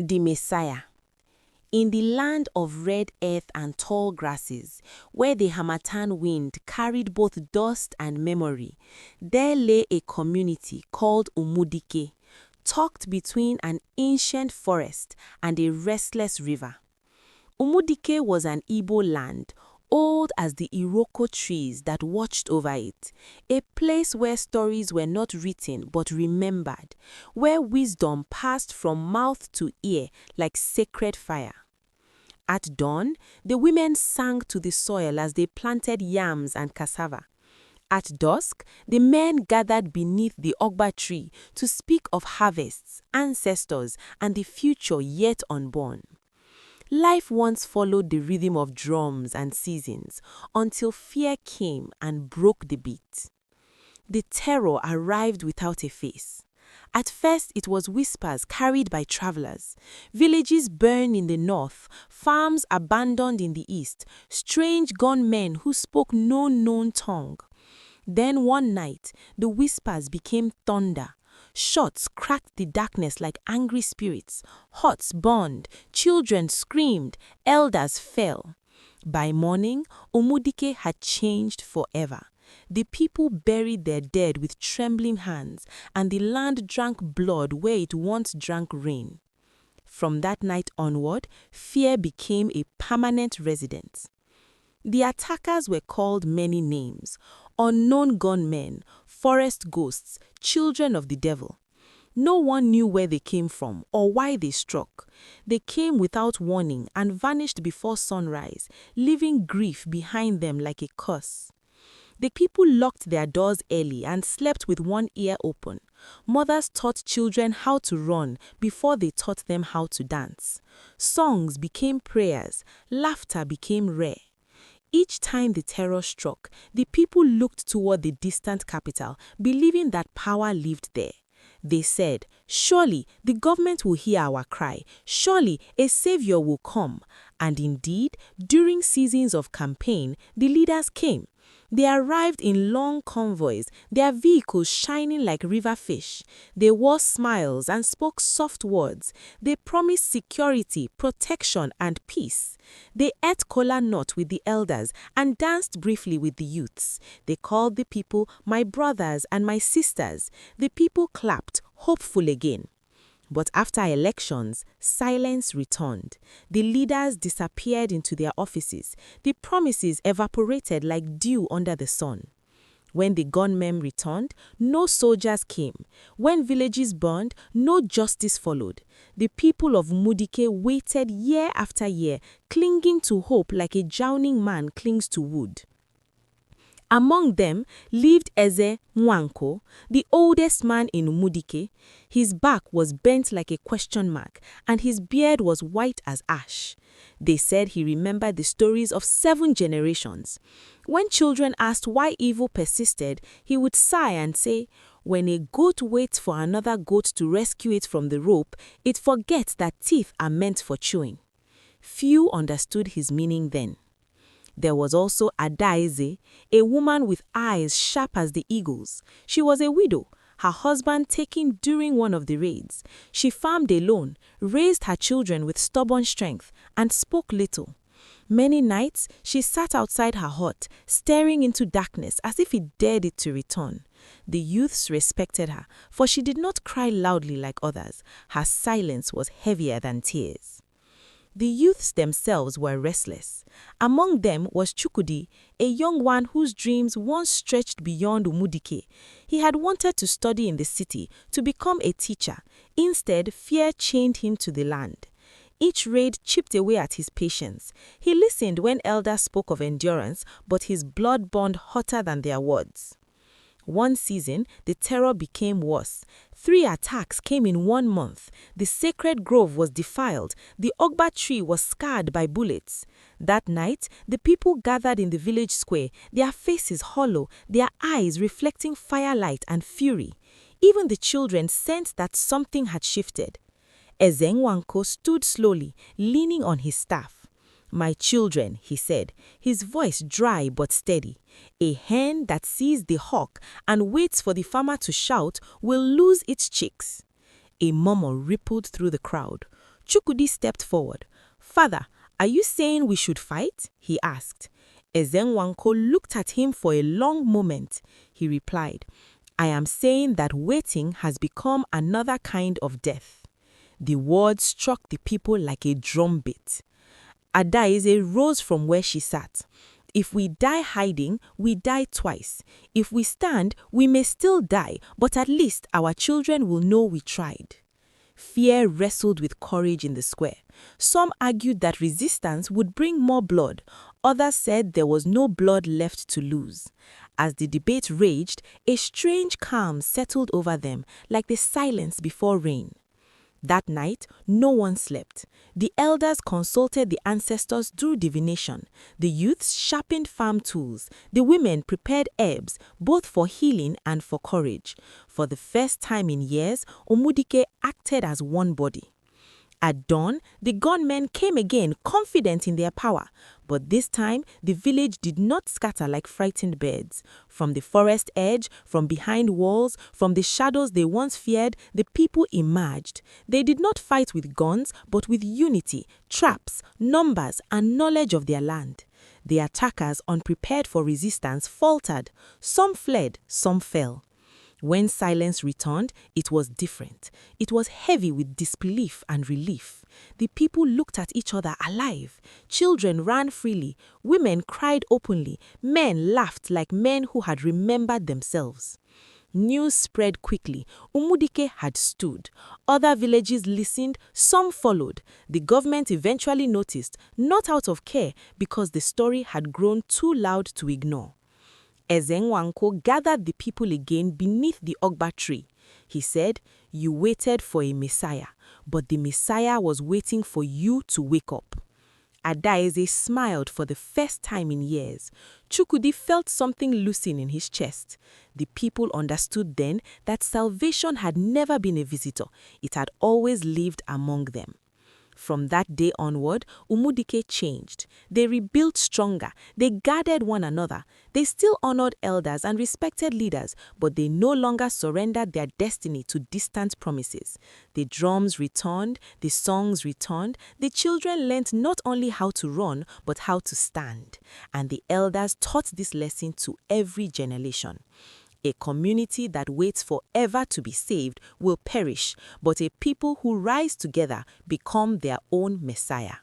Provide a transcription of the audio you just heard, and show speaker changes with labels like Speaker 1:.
Speaker 1: The Messiah. In the land of red earth and tall grasses, where the harmattan wind carried both dust and memory, there lay a community called Umudike, tucked between an ancient forest and a restless river. Umudike was an Igbo land, old as the Iroko trees that watched over it, a place where stories were not written but remembered, where wisdom passed from mouth to ear like sacred fire. At dawn, the women sang to the soil as they planted yams and cassava. At dusk, the men gathered beneath the ogba tree to speak of harvests, ancestors, and the future yet unborn. Life once followed the rhythm of drums and seasons until fear came and broke the beat. The terror arrived without a face. At first, it was whispers carried by travelers. Villages burned in the north, farms abandoned in the east, strange gunmen who spoke no known tongue. Then one night, the whispers became thunder. Shots cracked the darkness like angry spirits. Huts burned, children screamed, elders fell. By morning, Umudike had changed forever. The people buried their dead with trembling hands, and the land drank blood where it once drank rain. From that night onward, fear became a permanent residence. The attackers were called many names: unknown gunmen, forest ghosts, children of the devil. No one knew where they came from or why they struck. They came without warning and vanished before sunrise, leaving grief behind them like a curse. The people locked their doors early and slept with one ear open. Mothers taught children how to run before they taught them how to dance. Songs became prayers, laughter became rare. Each time the terror struck, the people looked toward the distant capital, believing that power lived there. They said, "Surely the government will hear our cry. Surely a savior will come." And indeed, during seasons of campaign, the leaders came. They arrived in long convoys, their vehicles shining like river fish. They wore smiles and spoke soft words. They promised security, protection, and peace. They ate kola nut with the elders and danced briefly with the youths. They called the people my brothers and my sisters. The people clapped, hopeful again. But after elections, silence returned. The leaders disappeared into their offices. The promises evaporated like dew under the sun. When the gunmen returned, no soldiers came. When villages burned, no justice followed. The people of Mudike waited year after year, clinging to hope like a drowning man clings to wood. Among them lived Eze Nwanko, the oldest man in Umudike. His back was bent like a question mark, and his beard was white as ash. They said he remembered the stories of 7 generations. When children asked why evil persisted, he would sigh and say, "When a goat waits for another goat to rescue it from the rope, it forgets that teeth are meant for chewing." Few understood his meaning then. There was also Adaize, a woman with eyes sharp as the eagle's. She was a widow, her husband taken during one of the raids. She farmed alone, raised her children with stubborn strength, and spoke little. Many nights, she sat outside her hut, staring into darkness as if it dared it to return. The youths respected her, for she did not cry loudly like others. Her silence was heavier than tears. The youths themselves were restless. Among them was Chukudi, a young one whose dreams once stretched beyond Umudike. He had wanted to study in the city, to become a teacher. Instead, fear chained him to the land. Each raid chipped away at his patience. He listened when elders spoke of endurance, but his blood burned hotter than their words. One season, the terror became worse. 3 attacks came in 1 month. The sacred grove was defiled. The ogba tree was scarred by bullets. That night, the people gathered in the village square, their faces hollow, their eyes reflecting firelight and fury. Even the children sensed that something had shifted. Ezenwanko stood slowly, leaning on his staff. "My children," he said, his voice dry but steady, "a hen that sees the hawk and waits for the farmer to shout will lose its chicks." A murmur rippled through the crowd. Chukudi stepped forward. "Father, are you saying we should fight?" he asked. Ezenwanko looked at him for a long moment. He replied, "I am saying that waiting has become another kind of death." The words struck the people like a drumbeat. Adaize rose from where she sat. "If we die hiding, we die twice. If we stand, we may still die, but at least our children will know we tried." Fear wrestled with courage in the square. Some argued that resistance would bring more blood. Others said there was no blood left to lose. As the debate raged, a strange calm settled over them, like the silence before rain. That night, no one slept. The elders consulted the ancestors through divination. The youths sharpened farm tools. The women prepared herbs, both for healing and for courage. For the first time in years, Omudike acted as one body. At dawn, the gunmen came again, confident in their power. But this time, the village did not scatter like frightened birds. From the forest edge, from behind walls, from the shadows they once feared, the people emerged. They did not fight with guns, but with unity, traps, numbers, and knowledge of their land. The attackers, unprepared for resistance, faltered. Some fled, some fell. When silence returned, it was different. It was heavy with disbelief and relief. The people looked at each other alive. Children ran freely. Women cried openly. Men laughed like men who had remembered themselves. News spread quickly. Umudike had stood. Other villages listened. Some followed. The government eventually noticed, not out of care, because the story had grown too loud to ignore. Ezenwanko gathered the people again beneath the Ogba tree. He said, "You waited for a Messiah, but the Messiah was waiting for you to wake up." Adaize smiled for the first time in years. Chukudi felt something loosen in his chest. The people understood then that salvation had never been a visitor. It had always lived among them. From that day onward, Umudike changed. They rebuilt stronger. They guarded one another. They still honored elders and respected leaders, but they no longer surrendered their destiny to distant promises. The drums returned, the songs returned, the children learned not only how to run, but how to stand. And the elders taught this lesson to every generation. A community that waits forever to be saved will perish, but a people who rise together become their own Messiah.